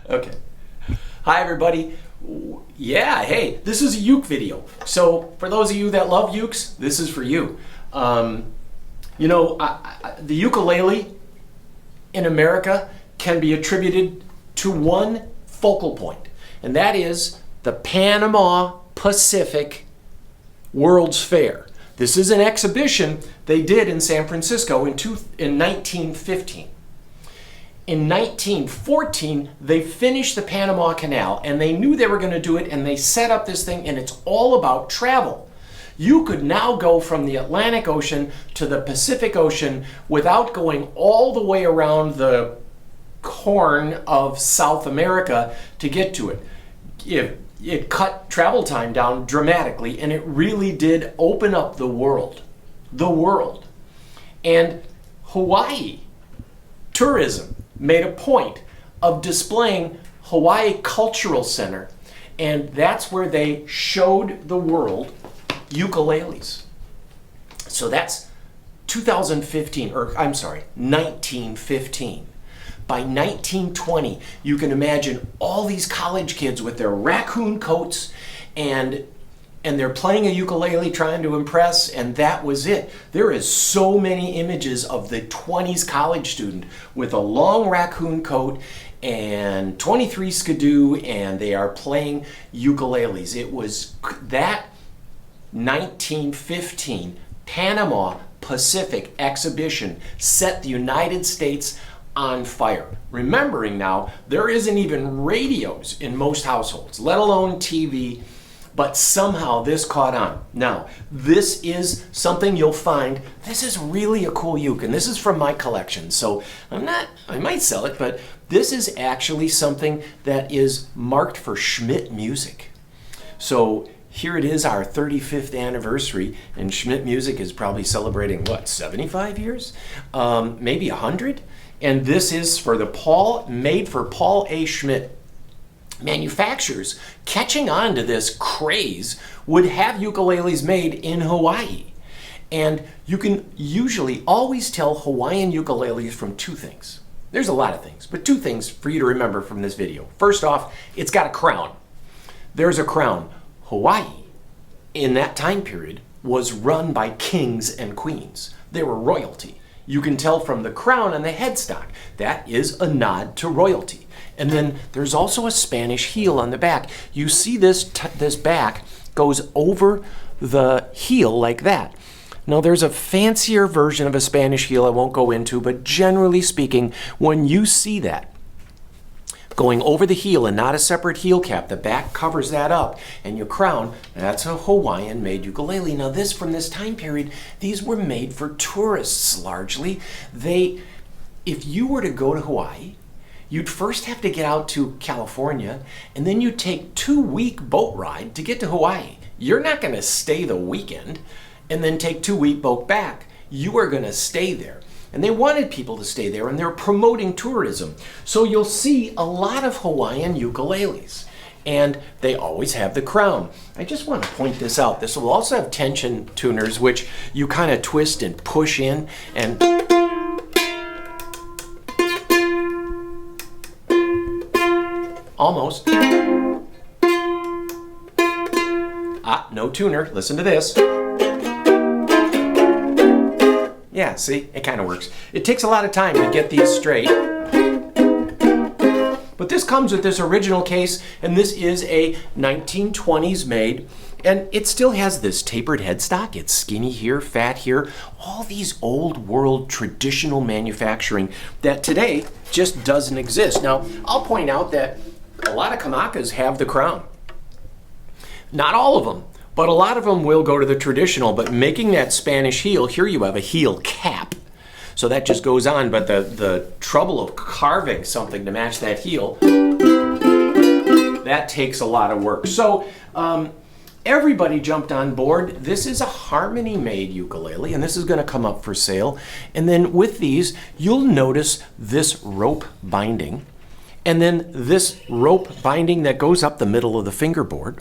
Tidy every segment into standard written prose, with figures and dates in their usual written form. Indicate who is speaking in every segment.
Speaker 1: Okay. Hi, everybody. Yeah, hey, this is a uke video. So for those of you that love ukes, this is for you. The ukulele in America can be attributed to one focal point, and that is the Panama-Pacific World's Fair. This is an exhibition they did in San Francisco in 1915. In 1914, they finished the Panama Canal, and they knew they were going to do it, and they set up this thing, and it's all about travel. You could now go from the Atlantic Ocean to the Pacific Ocean without going all the way around the Horn of South America to get to it. It cut travel time down dramatically, and it really did open up the world. And Hawaii tourism made a point of displaying Hawaii Cultural Center, and that's where they showed the world ukuleles. So that's 1915. By 1920, you can imagine all these college kids with their raccoon coats and they're playing a ukulele trying to impress, and that was it. There is so many images of the 20s college student with a long raccoon coat and 23 skidoo, and they are playing ukuleles. It was that 1915 Panama-Pacific Exhibition set the United States on fire. Remembering now, there isn't even radios in most households, let alone TV, but somehow this caught on. Now, this is something you'll find. This is really a cool uke, and this is from my collection. So I might sell it, but this is actually something that is marked for Schmidt Music. So here it is, our 35th anniversary, and Schmidt Music is probably celebrating, 75 years? Maybe 100? And this is for made for Paul A. Schmidt. Manufacturers catching on to this craze would have ukuleles made in Hawaii. And you can usually always tell Hawaiian ukuleles from two things. There's a lot of things, but two things for you to remember from this video. First off, it's got a crown. There's a crown. Hawaii, in that time period, was run by kings and queens. They were royalty. You can tell from the crown and the headstock. That is a nod to royalty. And then there's also a Spanish heel on the back. You see this back goes over the heel like that. Now there's a fancier version of a Spanish heel I won't go into, but generally speaking, when you see that going over the heel and not a separate heel cap, the back covers that up, and your crown, that's a Hawaiian made ukulele. Now this, from this time period, these were made for tourists largely. If you were to go to Hawaii, you'd first have to get out to California, and then you'd take 2-week boat ride to get to Hawaii. You're not going to stay the weekend and then take 2-week boat back. You are going to stay there. And they wanted people to stay there, and they're promoting tourism. So you'll see a lot of Hawaiian ukuleles, and they always have the crown. I just want to point this out. This will also have tension tuners, which you kind of twist and push in, and almost. No tuner. Listen to this. Yeah, see? It kind of works. It takes a lot of time to get these straight. But this comes with this original case, and this is a 1920s made, and it still has this tapered headstock. It's skinny here, fat here. All these old world traditional manufacturing that today just doesn't exist. Now, I'll point out that a lot of kamakas have the crown. Not all of them, but a lot of them will go to the traditional, but making that Spanish heel, here you have a heel cap. So that just goes on, but the trouble of carving something to match that heel, that takes a lot of work. So everybody jumped on board. This is a Harmony-made ukulele, and this is going to come up for sale. And then with these, you'll notice this rope binding, and then this rope binding that goes up the middle of the fingerboard.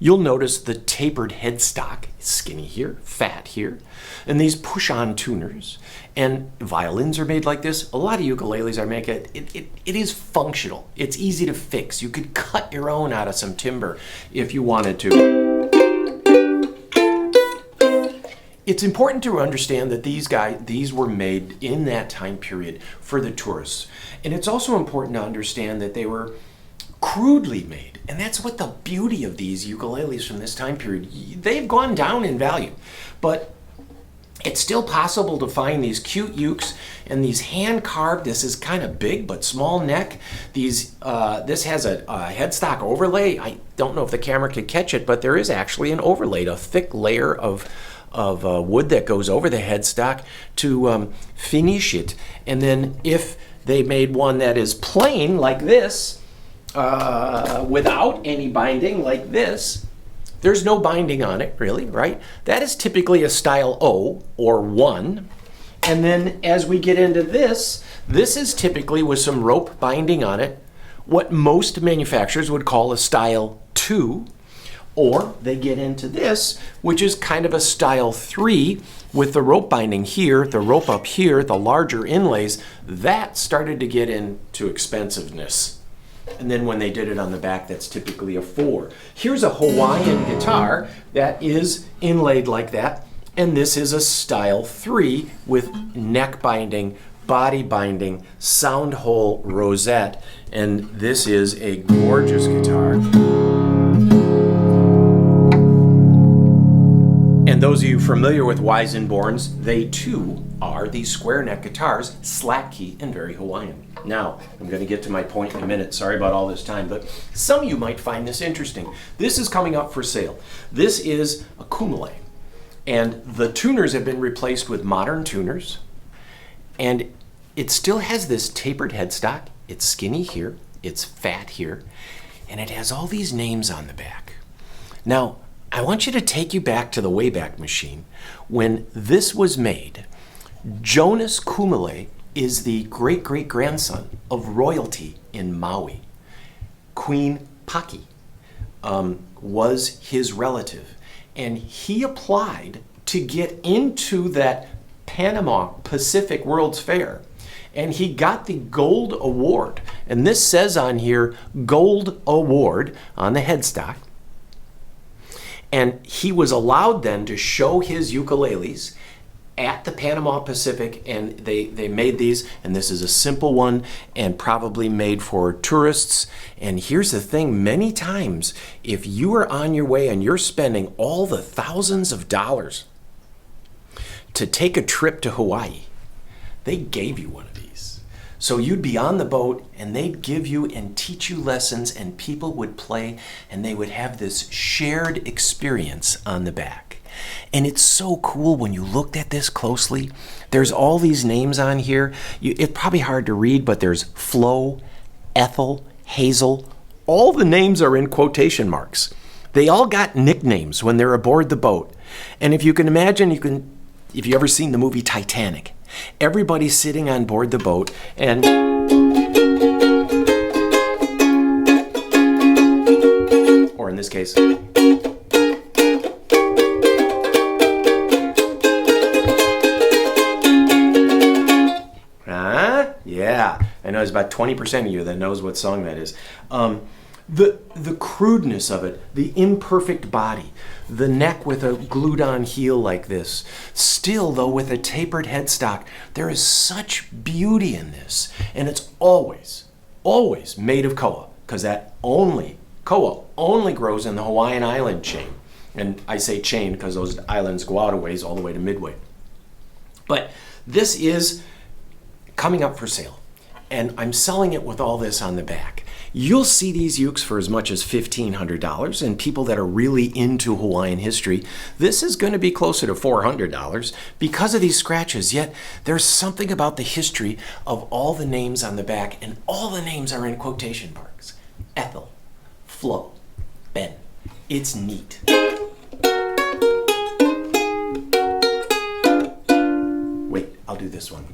Speaker 1: you'll notice the tapered headstock, skinny here, fat here, and these push-on tuners. And violins are made like this. A lot of ukuleles are made. It is functional. It's easy to fix. You could cut your own out of some timber if you wanted to. It's important to understand that these were made in that time period for the tourists. And it's also important to understand that they were crudely made. And that's what the beauty of these ukuleles from this time period. They've gone down in value, but it's still possible to find these cute ukes and these hand carved. This is kind of big but small neck. This has a headstock overlay. I don't know if the camera could catch it, but there is actually an overlay, a thick layer of wood that goes over the headstock to finish it. And then if they made one that is plain like this, without any binding like this, there's no binding on it really, right? That is typically a style O or 1. And then as we get into this is typically with some rope binding on it, what most manufacturers would call a style 2. Or they get into this, which is kind of a style 3 with the rope binding here, the rope up here, the larger inlays. That started to get into expensiveness. And then when they did it on the back, that's typically a 4. Here's a Hawaiian guitar that is inlaid like that. And this is a style 3 with neck binding, body binding, sound hole rosette. And this is a gorgeous guitar. And those of you familiar with Weissenborns, they too are these square neck guitars, slack key and very Hawaiian. Now, I'm going to get to my point in a minute. Sorry about all this time, but some of you might find this interesting. This is coming up for sale. This is a ukulele, and the tuners have been replaced with modern tuners, and it still has this tapered headstock. It's skinny here, it's fat here, and it has all these names on the back. Now, I want you to take you back to the Wayback Machine. When this was made, Jonas Kumele is the great-great-grandson of royalty in Maui. Queen Paki was his relative, and he applied to get into that Panama-Pacific World's Fair, and he got the Gold Award. And this says on here, Gold Award on the headstock. And he was allowed then to show his ukuleles at the Panama-Pacific, and they made these, and this is a simple one and probably made for tourists. And here's the thing, many times if you are on your way and you're spending all the thousands of dollars to take a trip to Hawaii, they gave you one of these. So you'd be on the boat and they'd give you and teach you lessons, and people would play and they would have this shared experience on the back. And it's so cool when you looked at this closely. There's all these names on here. It's probably hard to read, but there's Flo, Ethel, Hazel. All the names are in quotation marks. They all got nicknames when they're aboard the boat. And if you can imagine, if you ever seen the movie Titanic, everybody's sitting on board the boat, and or in this case, yeah, I know there's about 20% of you that knows what song that is. The crudeness of it, the imperfect body, the neck with a glued-on heel like this. Still, though, with a tapered headstock, there is such beauty in this. And it's always, always made of koa, because that koa only grows in the Hawaiian island chain. And I say chain because those islands go out a ways all the way to Midway. But this is coming up for sale, and I'm selling it with all this on the back. You'll see these ukes for as much as $1,500, and people that are really into Hawaiian history, this is going to be closer to $400 because of these scratches. Yet there's something about the history of all the names on the back, and all the names are in quotation marks. Ethel, Flo, Ben. It's neat. Wait, I'll do this one.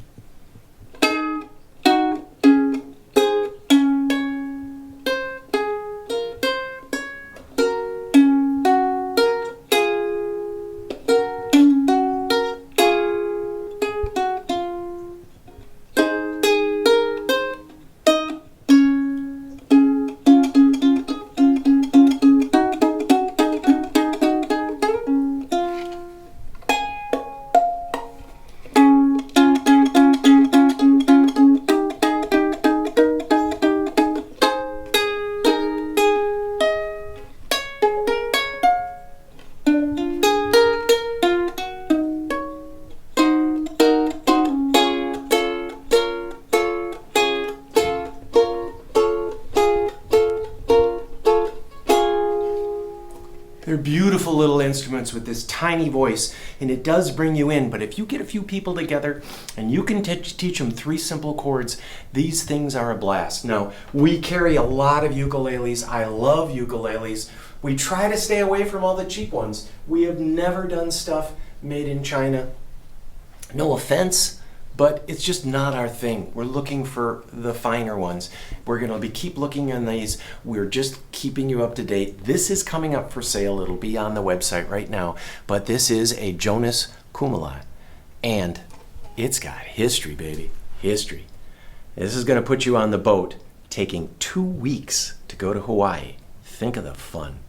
Speaker 1: They're beautiful little instruments with this tiny voice, and it does bring you in. But if you get a few people together and you can teach them 3 simple chords, these things are a blast. Now, we carry a lot of ukuleles. I love ukuleles. We try to stay away from all the cheap ones. We have never done stuff made in China. No offense, but it's just not our thing. We're looking for the finer ones. We're going to keep looking on these. We're just keeping you up to date. This is coming up for sale. It'll be on the website right now. But this is a Jonas Kumala, and it's got history, baby. History. This is going to put you on the boat, taking 2 weeks to go to Hawaii. Think of the fun.